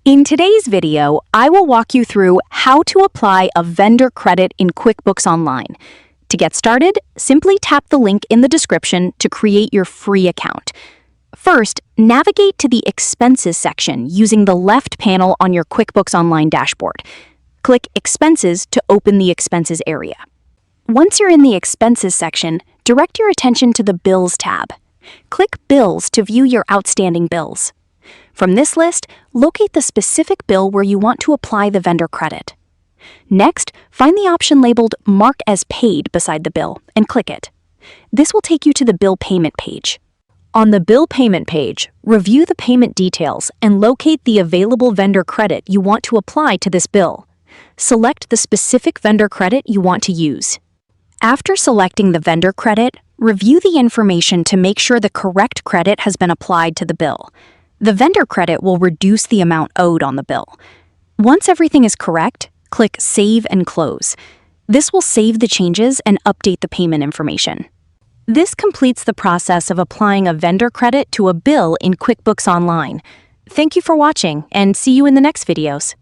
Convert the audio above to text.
In today's video, I will walk you through how to apply a vendor credit in QuickBooks Online. To get started, simply tap the link in the description to create your free account. First, navigate to the Expenses section using the left panel on your QuickBooks Online dashboard. Click Expenses to open the Expenses area. Once you're in the Expenses section, direct your attention to the Bills tab. Click Bills to view your outstanding bills. From this list, locate the specific bill where you want to apply the vendor credit. Next, find the option labeled Mark as Paid beside the bill and click it. This will take you to the bill payment page. On the bill payment page, review the payment details and locate the available vendor credit you want to apply to this bill. Select the specific vendor credit you want to use. After selecting the vendor credit, review the information to make sure the correct credit has been applied to the bill. The vendor credit will reduce the amount owed on the bill. Once everything is correct, click Save and Close. This will save the changes and update the payment information. This completes the process of applying a vendor credit to a bill in QuickBooks Online. Thank you for watching, and see you in the next videos.